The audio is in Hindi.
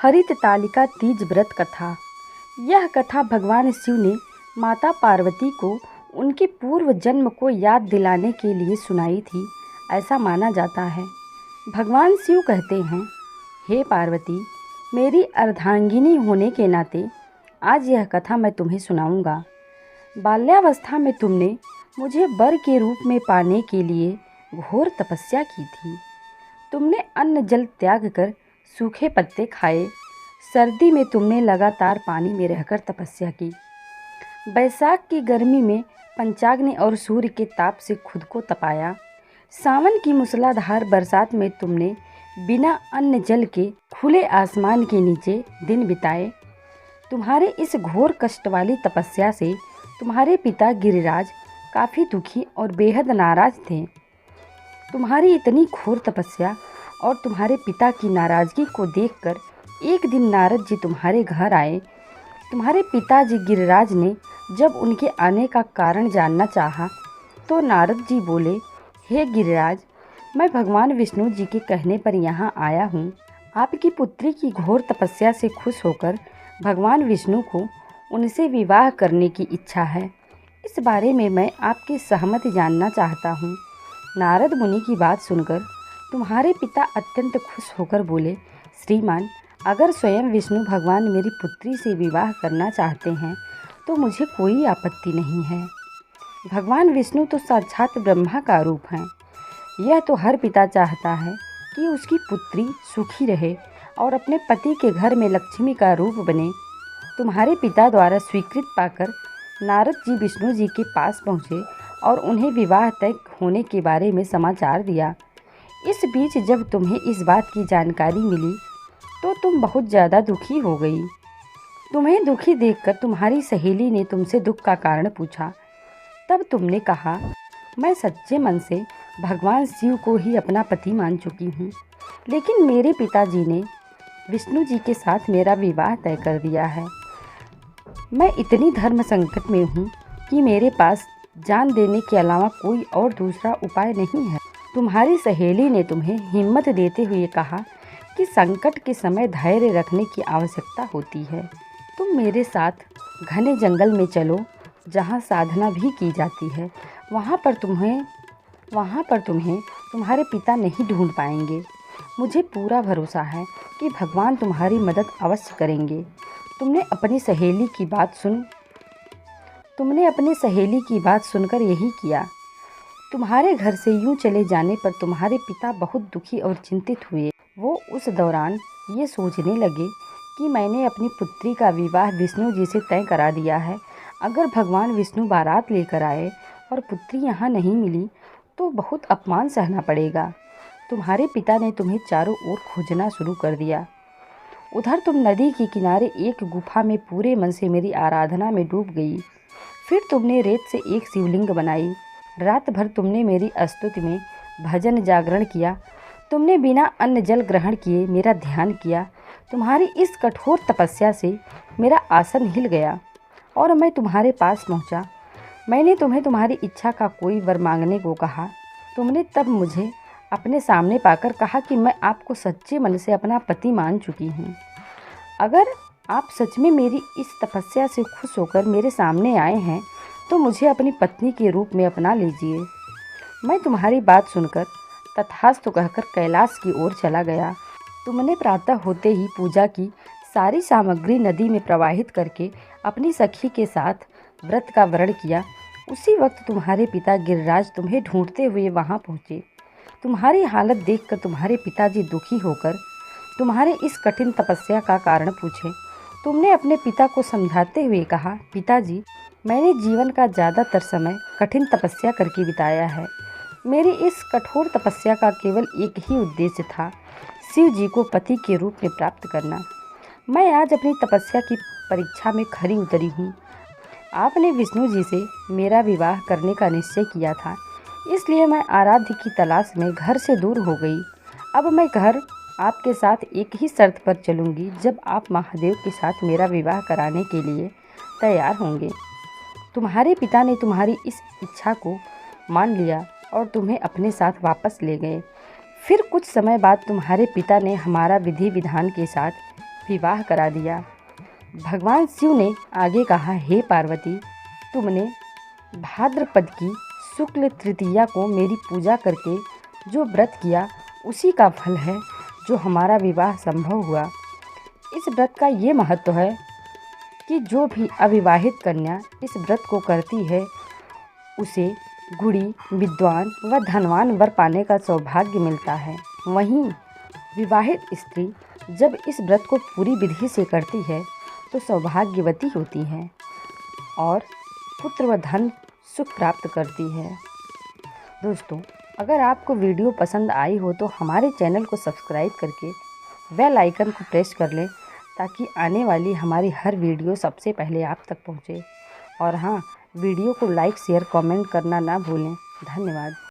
हरिततालिका तीज व्रत कथा। यह कथा भगवान शिव ने माता पार्वती को उनके पूर्व जन्म को याद दिलाने के लिए सुनाई थी, ऐसा माना जाता है। भगवान शिव कहते हैं, हे पार्वती, मेरी अर्धांगिनी होने के नाते आज यह कथा मैं तुम्हें सुनाऊंगा। बाल्यावस्था में तुमने मुझे वर के रूप में पाने के लिए घोर तपस्या की थी। तुमने अन्न जल त्याग कर सूखे पत्ते खाए। सर्दी में तुमने लगातार पानी में रहकर तपस्या की। बैसाख की गर्मी में पंचाग्नि और सूर्य के ताप से खुद को तपाया। सावन की मूसलाधार बरसात में तुमने बिना अन्न जल के खुले आसमान के नीचे दिन बिताए। तुम्हारे इस घोर कष्ट वाली तपस्या से तुम्हारे पिता गिरिराज काफ़ी दुखी और बेहद नाराज थे। तुम्हारी इतनी घोर तपस्या और तुम्हारे पिता की नाराज़गी को देखकर एक दिन नारद जी तुम्हारे घर आए। तुम्हारे पिताजी गिरिराज ने जब उनके आने का कारण जानना चाहा तो नारद जी बोले, हे गिरिराज, मैं भगवान विष्णु जी के कहने पर यहाँ आया हूँ। आपकी पुत्री की घोर तपस्या से खुश होकर भगवान विष्णु को उनसे विवाह करने की इच्छा है। इस बारे में मैं आपकी सहमति जानना चाहता हूँ। नारद मुनि की बात सुनकर तुम्हारे पिता अत्यंत खुश होकर बोले, श्रीमान, अगर स्वयं विष्णु भगवान मेरी पुत्री से विवाह करना चाहते हैं तो मुझे कोई आपत्ति नहीं है। भगवान विष्णु तो साक्षात ब्रह्मा का रूप हैं। यह तो हर पिता चाहता है कि उसकी पुत्री सुखी रहे और अपने पति के घर में लक्ष्मी का रूप बने। तुम्हारे पिता द्वारा स्वीकृत पाकर नारद जी विष्णु जी के पास पहुँचे और उन्हें विवाह तय होने के बारे में समाचार दिया। इस बीच जब तुम्हें इस बात की जानकारी मिली तो तुम बहुत ज़्यादा दुखी हो गई। तुम्हें दुखी देखकर तुम्हारी सहेली ने तुमसे दुख का कारण पूछा। तब तुमने कहा, मैं सच्चे मन से भगवान शिव को ही अपना पति मान चुकी हूँ, लेकिन मेरे पिताजी ने विष्णु जी के साथ मेरा विवाह तय कर दिया है। मैं इतनी धर्म संकट में हूँ कि मेरे पास जान देने के अलावा कोई और दूसरा उपाय नहीं है। तुम्हारी सहेली ने तुम्हें हिम्मत देते हुए कहा कि संकट के समय धैर्य रखने की आवश्यकता होती है। तुम मेरे साथ घने जंगल में चलो, जहाँ साधना भी की जाती है। वहाँ पर तुम्हें तुम्हारे पिता नहीं ढूंढ पाएंगे। मुझे पूरा भरोसा है कि भगवान तुम्हारी मदद अवश्य करेंगे। तुमने अपनी सहेली की बात सुनकर यही किया। तुम्हारे घर से यूं चले जाने पर तुम्हारे पिता बहुत दुखी और चिंतित हुए। वो उस दौरान ये सोचने लगे कि मैंने अपनी पुत्री का विवाह विष्णु जी से तय करा दिया है। अगर भगवान विष्णु बारात लेकर आए और पुत्री यहाँ नहीं मिली तो बहुत अपमान सहना पड़ेगा। तुम्हारे पिता ने तुम्हें चारों ओर खोजना शुरू कर दिया। उधर तुम नदी के किनारे एक गुफा में पूरे मन से मेरी आराधना में डूब गई। फिर तुमने रेत से एक शिवलिंग बनाई। रात भर तुमने मेरी स्तुति में भजन जागरण किया। तुमने बिना अन्न जल ग्रहण किए मेरा ध्यान किया। तुम्हारी इस कठोर तपस्या से मेरा आसन हिल गया और मैं तुम्हारे पास पहुंचा। मैंने तुम्हें तुम्हारी इच्छा का कोई वर मांगने को कहा। तुमने तब मुझे अपने सामने पाकर कहा कि मैं आपको सच्चे मन से अपना पति मान चुकी हूँ। अगर आप सच में मेरी इस तपस्या से खुश होकर मेरे सामने आए हैं तो मुझे अपनी पत्नी के रूप में अपना लीजिए। मैं तुम्हारी बात सुनकर तथास्तु कहकर कैलाश की ओर चला गया। तुमने प्रातः होते ही पूजा की सारी सामग्री नदी में प्रवाहित करके अपनी सखी के साथ व्रत का व्रण किया। उसी वक्त तुम्हारे पिता गिरिराज तुम्हें ढूंढते हुए वहां पहुँचे। तुम्हारी हालत देखकर तुम्हारे पिताजी दुखी होकर तुम्हारे इस कठिन तपस्या का कारण पूछे। तुमने अपने पिता को समझाते हुए कहा, पिताजी, मैंने जीवन का ज़्यादातर समय कठिन तपस्या करके बिताया है। मेरी इस कठोर तपस्या का केवल एक ही उद्देश्य था, शिव जी को पति के रूप में प्राप्त करना। मैं आज अपनी तपस्या की परीक्षा में खरी उतरी हूँ। आपने विष्णु जी से मेरा विवाह करने का निश्चय किया था, इसलिए मैं आराध्य की तलाश में घर से दूर हो गई। अब मैं घर आपके साथ एक ही शर्त पर चलूँगी, जब आप महादेव के साथ मेरा विवाह कराने के लिए तैयार होंगे। तुम्हारे पिता ने तुम्हारी इस इच्छा को मान लिया और तुम्हें अपने साथ वापस ले गए। फिर कुछ समय बाद तुम्हारे पिता ने हमारा विधि विधान के साथ विवाह करा दिया। भगवान शिव ने आगे कहा, हे पार्वती, तुमने भाद्रपद की शुक्ल तृतीया को मेरी पूजा करके जो व्रत किया उसी का फल है जो हमारा विवाह संभव हुआ। इस व्रत का ये महत्व है कि जो भी अविवाहित कन्या इस व्रत को करती है उसे गुणी, विद्वान व धनवान वर पाने का सौभाग्य मिलता है। वहीं विवाहित स्त्री जब इस व्रत को पूरी विधि से करती है तो सौभाग्यवती होती है और पुत्र व धन सुख प्राप्त करती है। दोस्तों, अगर आपको वीडियो पसंद आई हो तो हमारे चैनल को सब्सक्राइब करके बेल आइकन को प्रेस कर लें ताकि आने वाली हमारी हर वीडियो सबसे पहले आप तक पहुंचे। और हाँ, वीडियो को लाइक, शेयर, कमेंट करना ना भूलें। धन्यवाद।